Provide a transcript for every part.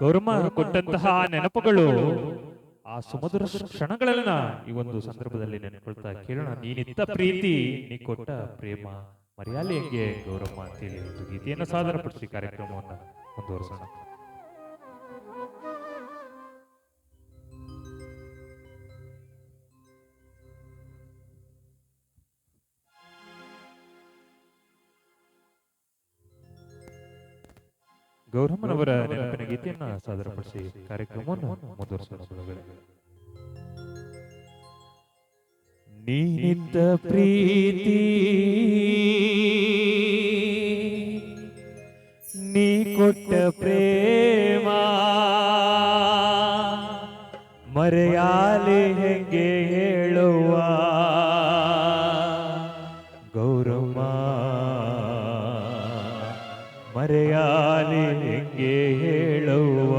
ಗೌರಮ್ಮ ಕೊಟ್ಟಂತಹ ನೆನಪುಗಳು ಆ ಸುಮಧುರ ಕ್ಷಣಗಳನ್ನ ಈ ಒಂದು ಸಂದರ್ಭದಲ್ಲಿ ನೆನಕೊಳ್ತಾ ಕೇಳೋಣ. ನೀನಿತ್ತ ಪ್ರೀತಿ ನೀ ಕೊಟ್ಟ ಪ್ರೇಮ ಮರ್ಯಾಲೆ ಹೆಂಗೆ ಗೌರಮ್ಮ ಅಂತೇಳಿ ಒಂದು ಗೀತೆಯನ್ನು ಸಾದರಪಡಿಸಿ ಕಾರ್ಯಕ್ರಮವನ್ನು ಮುಂದುವರಿಸೋಣ. ಗೌರಮ್ಮನವರ ನೆನಪಿನ ಗೀತೆಯನ್ನ ಸಾದರಪಡಿಸಿ ಕಾರ್ಯಕ್ರಮವನ್ನು ಮುಂದುವರಿಸೋಣ. ನೀನಿದ್ದ ಪ್ರೀತಿ ನೀ ಕೊಟ್ಟ ಪ್ರೇಮ ಮರೆಯಾಲೆ ಹೆಂಗೆ ಹೇಳುವ ಗೌರಮ್ಮ, ಮರೆಯಾಲೆ ಹೆಂಗೆ ಹೇಳುವ.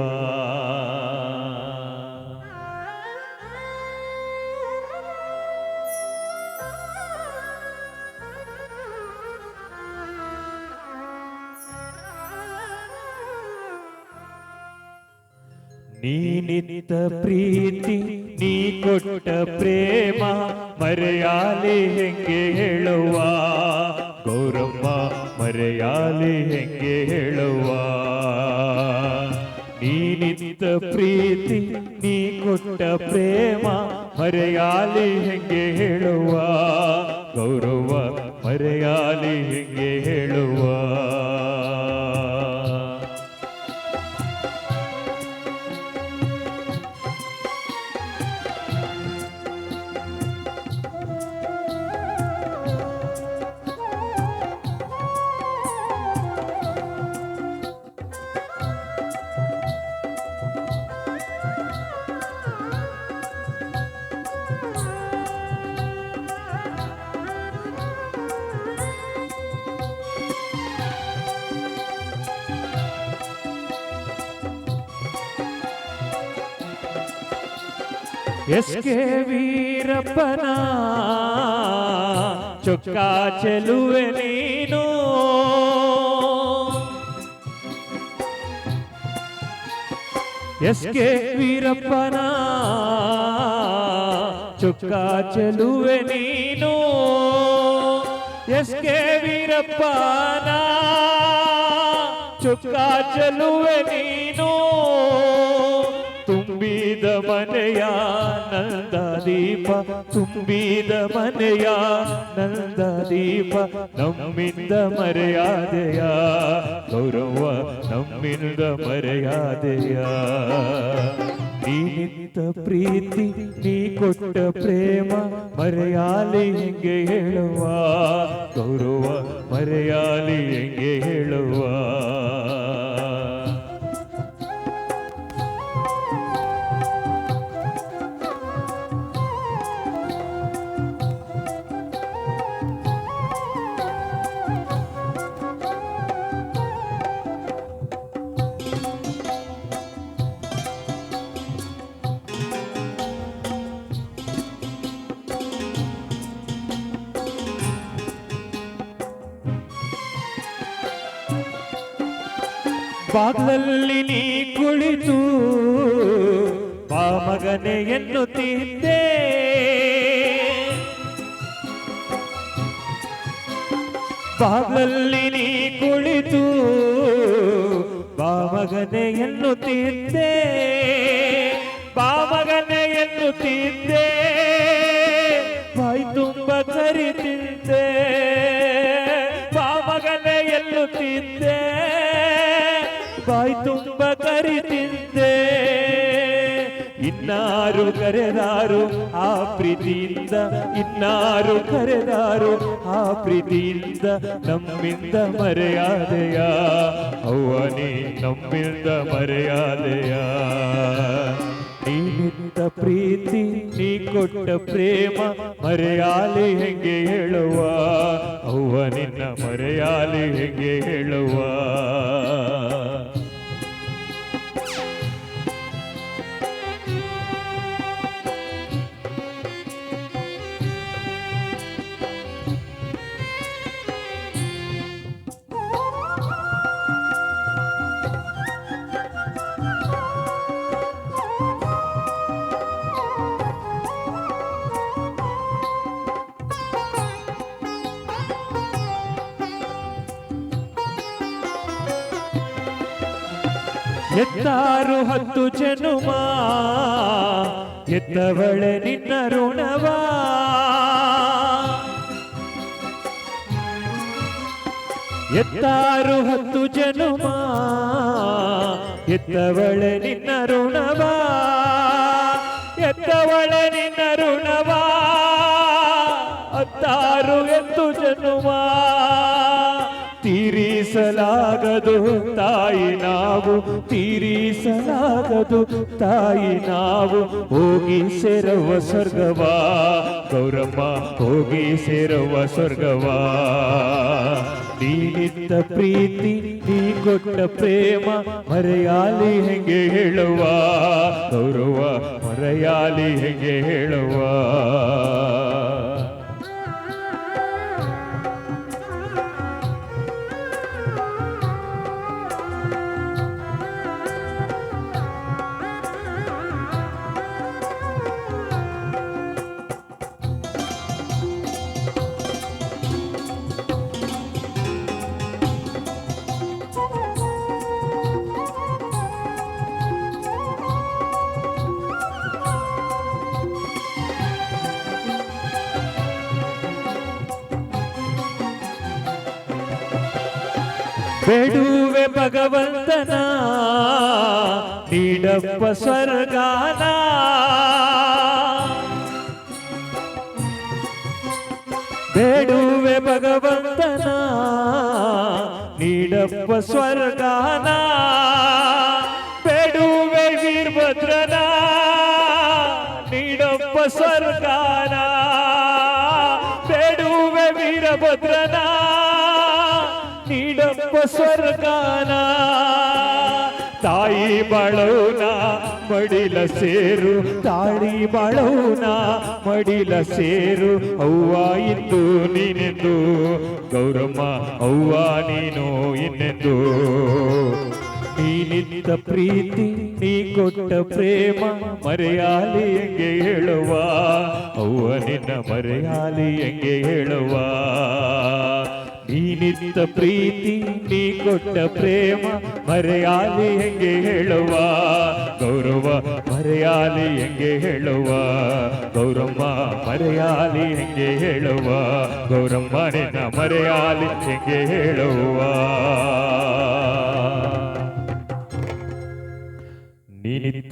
ನೀನಿತ್ತ ಪ್ರೀತಿ ನೀ ಕೊಟ್ಟ ಪ್ರೇಮ ಮರೆಯಾಲೆ ಹೆಂಗೆ ಹೇಳುವ ಗೌರಮ್ಮ, ಮರೆಯಾಲೆ ಹೆಂಗೆ ಹೇಳುವ. ನೀನಿತ್ತ ಪ್ರೀತಿ ನೀ ಕೊಟ್ಟ ಪ್ರೇಮ ಮರೆಯಾಲೆ ಹೆಂಗೆ ಹೇಳುವ ಗೌರವ, ಮರೆಯಾಲೆ ಹೆಂಗೆ ಹೇಳುವ. ಎಸ್ ಕೆ ವೀರಪ್ಪನ ಚೊಕ್ಕ ಚೆಲುವೆ ನೀನು, ಎಸ್ ಕೆ ವೀರಪ್ಪನ ಚೊಕ್ಕ ಚೆಲುವೆ ನೀನು, ಎಸ್ ಕೆ ವೀರಪ್ಪನ ಚೊಕ್ಕ ಚೆಲುವೆ ನೀನು. ತುಂಬಿದ ಮನೆಯ ನಂದ ದೀಪ, ತುಂಬಿದ ಮನೆಯ ನಂದ ದೀಪ, ನಮ್ಮಿಂದ ಮರೆಯಾದೆಯ ಗೌರವ, ನಮ್ಮಿಂದ ಮರೆಯಾದೆಯ. ನೀನಿತ್ತ ಪ್ರೀತಿ ನೀ ಕೊಟ್ಟ ಪ್ರೇಮ ಮರೆಯಾಲಿ ಹೆಂಗೆ ಹೇಳುವ ಗೌರವ, ಮರೆಯಾಲಿ ಹೆಂಗೆ ಹೇಳುವ. ಬಾಗ್ಲಲ್ಲಿ ನೀ ಕುಳಿತು ಬಾ ಮಗನೆ ಎನ್ನುತ್ತಿದ್ದೆ, ಬಾಗ್ಲಲ್ಲಿ ನೀ ಕುಳಿತು ಬಾ ಮಗನೆ ಎನ್ನುತ್ತಿದ್ದೆ, ಬಾ ಮಗನೆ ಎನ್ನುತ್ತಿದ್ದೆ, ಬಾಯಿ ತುಂಬ ಕರಿತಿದ್ದೆ, ಬಾ ಮಗನೆ ಎನ್ನುತ್ತಿದ್ದೆ, ಬಾಯಿ ತುಂಬ ಕರಿತಿದ್ದೆ. ಇನ್ನಾರು ಕರೆದಾರು ಆ ಪ್ರೀತಿಯಿಂದ, ಇನ್ನಾರು ಕರೆದಾರು ಆ ಪ್ರೀತಿಯಿಂದ, ನಮ್ಮಿಂದ ಮರೆಯಾದೆಯ ಅವ್ವನೇ, ನಮ್ಮಿಂದ ಮರೆಯಾದೆಯ. ನೀನಿತ್ತ ಪ್ರೀತಿ ನೀ ಕೊಟ್ಟ ಪ್ರೇಮ ಮರೆಯಾಲಿ ಹೆಂಗೆ ಹೇಳುವ ಅವ್ವ, ನಿನ್ನ ಮರೆಯಾಲಿ ಹೆಂಗೆ ಹೇಳುವ. ಎತ್ತಾರು 10 ಜನುಮ ಎತ್ತವಳೆ ನಿನ್ನ ಋಣವಾ ಎತ್ತಾರು 10 ಜನುಮ ಎತ್ತವಳೆ ನಿನ್ನ ಋಣವಾ ಎತ್ತವಳೆ ನಿನ್ನ ಋಣವಾ ಹತ್ತಾರು 10 ಜನುಮ ತೀರಿಸಲಾಗದು ತಾಯಿ ನಾವು ತೀರಿಸಲಾಗದು ತಾಯಿ ನಾವು ಹೋಗಿ ಸೇರುವ ಸ್ವರ್ಗವಾ ಗೌರಮ್ಮ ಹೋಗಿ ಸೇರುವ ಸ್ವರ್ಗವಾ ನೀನಿತ್ತ ಪ್ರೀತಿ ನೀ ಕೊಟ್ಟ ಪ್ರೇಮ ಮರೆಯಾಲಿ ಹೆಂಗೆ ಹೇಳುವ ಗೌರವ ಮರೆಯಾಲಿ ಹೆಂಗೆ ಹೇಳುವ ಬೇಡುವೆ ಭಗವಂತನ ನೀಡಪ್ಪ ಸ್ವರ್ಗಾನ ಬೇಡುವೆ ಭಗವಂತನ ನೀಡಪ್ಪ ಸ್ವರ್ಗಾನ ಬೇಡುವೆ ವೀರಭದ್ರನ ನೀಡಪ್ಪ ಸ್ವರ್ಗಾನ ಬೇಡುವೆ ವೀರಭದ್ರನ ನೀಡಪ್ಪ ಸ್ವರ್ಗಾನ ತಾಯಿ ಬಾಳೋನ ಮಡಿಲ ಸೇರು ತಾಳಿ ಬಾಳೋನ ಮಡಿಲ ಸೇರು ಅವ್ವ ಇಂದು ನೀನೆಂದು ಗೌರಮ್ಮ ಅವ್ವ ನೀನು ಇನ್ನೆಂದು ನೀನಿದ್ದ ಪ್ರೀತಿ ನೀ ಕೊಟ್ಟ ಪ್ರೇಮ ಮರೆಯಾಲಿ ಹೆಂಗೆ ಹೇಳುವ ಅವ್ವ ನಿನ್ನ ಮರೆಯಾಲಿ ಹೆಂಗೆ ಹೇಳುವ ನೀನಿದ್ದ ಪ್ರೀತಿ ನೀ ಕೊಟ್ಟ ಪ್ರೇಮ ಮರೆಯಾಲಿ ಹೆಂಗೆ ಹೇಳುವ ಗೌರವ ಮರೆಯಾಲಿ ಹೆಂಗೆ ಹೇಳುವ ಗೌರಮ್ಮ ಮರೆಯಾಲಿ ಹೆಂಗೆ ಹೇಳುವ ಗೌರಮ್ಮ ನಿನ್ನ ಮರೆಯಾಲಿ ಹೆಂಗೆ ಹೇಳುವ ನೀನಿದ್ದ